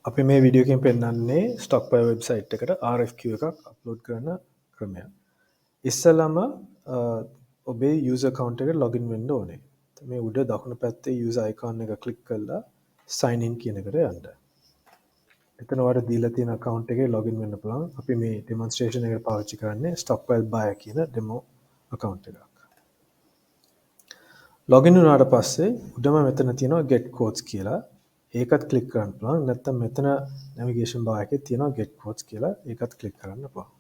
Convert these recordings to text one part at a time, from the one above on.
අපි මේ වීඩියෝ එකෙන් පෙන්වන්නේ Stockpile වෙබ්සයිට් එකට RFQ එකක් අප්ලෝඩ් කරන ක්‍රමය. ඉස්සෙල්ලාම ඔබේ user account එකට login වෙන්න ඕනේ. මේ උඩ දකුණු පැත්තේ user icon එක click කරලා sign in කියන එකට යන්න. එතන ඔයාලට දීලා තියෙන account එකේ login වෙන්න පුළුවන්. අපි මේ demonstration එකට පාවිච්චි කරන්නේ Stockpile buyer කියන demo account එකක්. login වුණාට පස්සේ උඩම මෙතන තියෙනවා get codes කියලා. ඒකත් ක්ලික් කරන්න පුළුවන්. නැත්නම් මෙතන navigation bar එකේ තියෙනවා get codes කියලා. ඒකත් ක්ලික් කරන්න පුළුවන්.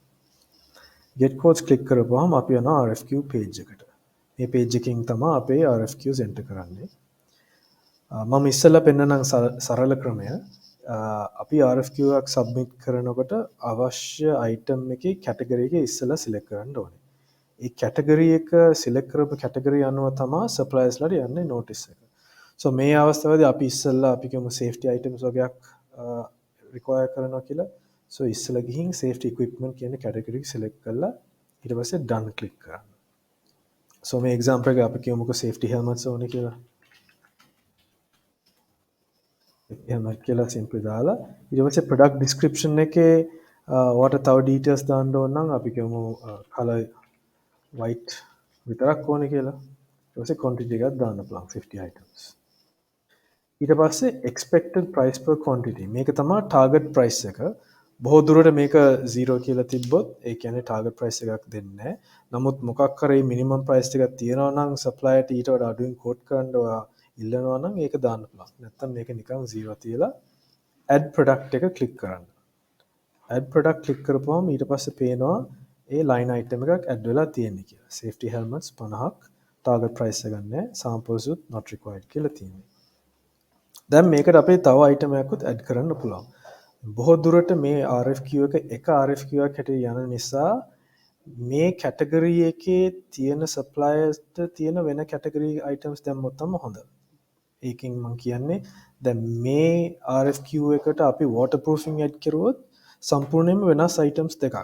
get codes ක්ලික් කරපුවාම අපි යනවා RFQ page එකට. මේ page එකකින් තමයි අපේ RFQs enter කරන්නේ. මම ඉස්සෙල්ලා පෙන්නනම් සරල ක්‍රමය. අපි RFQ එකක් submit කරනකොට අවශ්‍ය item එකේ category එක ඉස්සෙල්ලා select කරන්න ඕනේ. ඒ category එක select කරපු category අනුව තමයි suppliers ලාට යන්නේ notice එක. So මේ අවස්ථාවේදී අපි ඉස්සෙල්ලා අපි කියමු safety items වගේක් require කරනවා කියලා. So ඉස්සෙල්ලා ගිහින් safety equipment කියන category එක select කරලා ඊට පස්සේ done click කරන්න. So මේ example එක අපි කියමුකෝ safety helmets ඕනේ කියලා. helmet කියලා simply දාලා ඊට පස්සේ product description එකේ ඔයාලට තව details දාන්න ඕන නම් අපි කියමු color white විතරක් ඕනේ කියලා. ඊට පස්සේ quantity එකක් දාන්න පුළුවන් 50 items. ඊට පස්සේ expected price per quantity මේක තමයි target price එක. බොහෝ දුරට මේක 0 කියලා තිබ්බොත් ඒ කියන්නේ target price එකක් දෙන්නේ නැහැ. නමුත් මොකක් කරේ minimum price එකක් තියනවා නම් supplier ඊට වඩා අඩුවෙන් quote කරන්න ඔයා ඉල්ලනවා නම් ඒක දාන්න පුළුවන්. නැත්නම් මේක නිකන් 0 තියලා add product එක click කරන්න. add product click කරපුවම ඊට පස්සේ පේනවා ඒ line item එකක් add වෙලා තියෙන්නේ කියලා. safety helmets 50ක් target price එක ගන්න samples not required කියලා තියෙනවා. දැන් මේකට අපේ තව item එකකුත් add කරන්න පුළුවන්. බොහෝ දුරට මේ RFQ එක RFQ එකක් හැටියට යන නිසා මේ category එකේ තියෙන suppliersට තියෙන වෙන category items දැම්මොත් තමයි හොඳ. ඒකෙන් මම කියන්නේ දැන් මේ RFQ එකට අපි waterproofing add කරුවොත් සම්පූර්ණයෙන්ම වෙනස් items දෙකක්.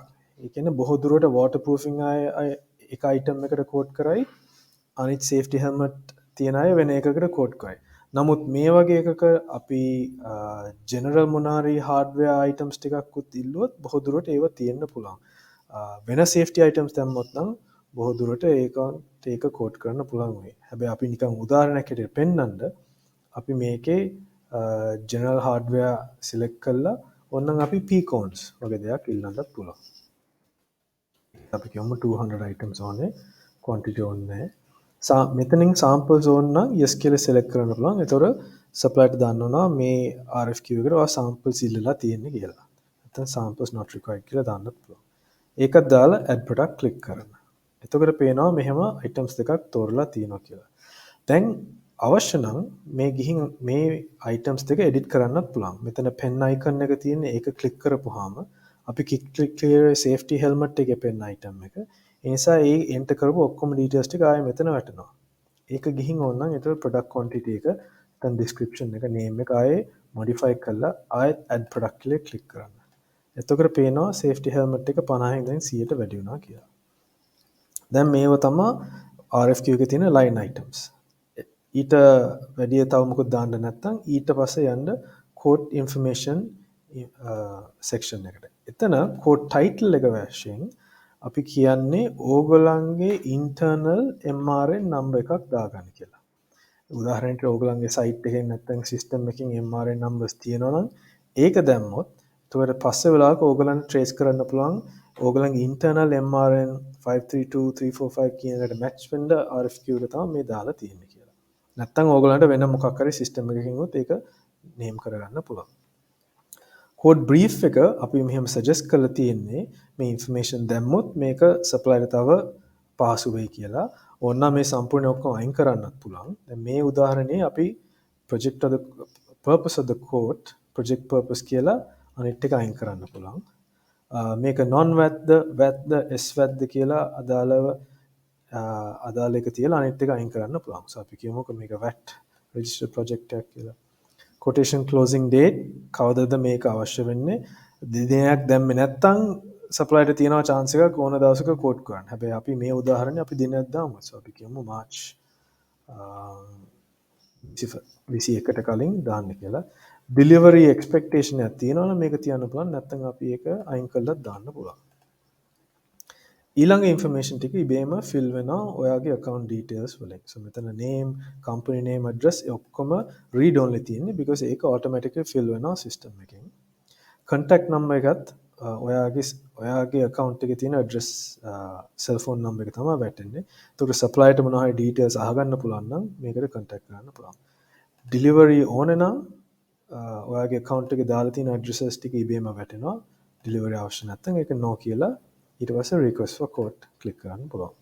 ඒ කියන්නේ බොහෝ දුරට waterproofing එක item එකට quote කරයි අනිත් safety helmet තියන අය වෙන එකකට quote කරයි. නමුත් මේ වගේ එකක අපි general මොනාරි hardware items ටිකක්කුත් ඉල්ලුවොත් බොහෝ දුරට ඒව තියෙන්න පුළුවන්. වෙන safety items දැම්මොත් නම් බොහෝ දුරට ඒක quote කරන්න පුළුවන් වෙයි. හැබැයි අපි නිකන් උදාහරණයක් හැටියට පෙන්නන්න අපි මේකේ general hardware select කරලා ඕනනම් අපි p-cones වගේ දෙයක් ඉල්ලන්නත් පුළුවන්. අපි කියමු 200 items ඕනේ quantity ඕනේ. මෙතනින් samples ඕන නම් yes කියලා select කරන්න පුළුවන්. ඒතකොට supplier ට දාන්නවා මේ RFQ එකට ඔය samples ඉල්ලලා තියෙන්නේ කියලා. නැත්නම් samples not required කියලා දාන්නත් පුළුවන්. ඒකත් දාලා add product click කරන්න. එතකොට පේනවා මෙහෙම items දෙකක් තෝරලා තියෙනවා කියලා. දැන් අවශ්‍ය නම් මේ ගිහින් මේ items දෙක edit කරන්නත් පුළුවන්. මෙතන pen icon එක තියෙන්නේ ඒක click කරපුවාම අපි click clear safety helmet එකේ pen item එක ඒ නිසා ඒ enter කරපු ඔක්කොම details ටික ආයෙ මෙතන වැටෙනවා. ඒක ගිහින් ඕනනම් ඒතර product quantity එක නැත්නම් description එක name එක ආයෙ modify කරලා ආයෙත් add product කියලා click කරන්න. එතකොට පේනවා safety helmet එක 50න් දැන් 100ට වැඩි වුණා කියලා. දැන් මේව තමයි RFQ එකේ තියෙන line items. ඊට වැඩි තව මොකද දාන්න නැත්නම් ඊට පස්සේ යන්න quote information section එකට. එතන quote title එක වශයෙන් අපි කියන්නේ ඕගොල්ලන්ගේ internal MRN number එකක් දාගන්න කියලා. උදාහරණයක් ඕගොල්ලන්ගේ site එකෙන් නැත්නම් system එකකින් MRN numbers තියෙනවා නම් ඒක දැම්මොත් ඊට පස්සේ වෙලාවක ඕගොල්ලන්ට trace කරන්න පුළුවන් ඕගොල්ලන්ගේ internal MRN 532345 කියන එකට match වෙන්න RFQ එක තමයි මේ දාලා තියෙන්නේ කියලා. නැත්නම් ඕගොල්ලන්ට වෙන මොකක් හරි system එකකින් උත් ඒක name කරගන්න පුළුවන්. code brief එක අපි මෙහෙම suggest කරලා තියෙන්නේ මේ information දැම්මොත් මේක supplier තව පහසු වෙයි කියලා. ඕනනම් මේ සම්පූර්ණ ඔක්කොම අයින් කරන්නත් පුළුවන්. දැන් මේ උදාහරණේ අපි project of the purpose of the quote project purpose කියලා අනිත් එක අයින් කරන්න පුළුවන්. මේක non watt the s watt කියලා අදාළ එක තියලා අනිත් එක අයින් කරන්න පුළුවන්. So අපි කියමුකෝ මේක watt register project එකක් කියලා. quotation closing date කවදද මේක අවශ්‍ය වෙන්නේ දිනයක් දැම්මේ නැත්නම් supplier ට තියෙනවා chance එකක් ඕන දවසක quote කරන්න. හැබැයි අපි මේ උදාහරණේ අපි දිනයක් දාමු. So අපි කියමු March 21ට කලින් දාන්න කියලා. ඩිලිවරි එක්ස්පෙක්ටේෂන් එකක් තියෙනවා නම් මේක තියන්න පුළුවන්. නැත්නම් අපි ඒක අයින් කරලා දාන්න පුළුවන්. ඊළඟ ඉන්ෆර්මේෂන් ටික ඉබේම ෆිල් වෙනවා ඔයාගේ account details වලින්. so මෙතන name, company name, address ඔක්කොම read only තියෙන්නේ because ඒක automatically fill වෙනවා system එකෙන්. contact number එකත් ඔයාගේ account එකේ තියෙන address cell phone number එක තමයි වැටෙන්නේ. ඒකට supplier ට මොනවා හරි details අහගන්න පුළුවන් නම් මේකට contact කරන්න පුළුවන්. delivery ඕනේ නම් ඔයාගේ account එකේ දාලා තියෙන addresses ටික ඉබේම වැටෙනවා. delivery අවශ්‍ය නැත්නම් ඒක no කියලා ඊට පස්සේ request for quote click කරන්න පුළුවන්.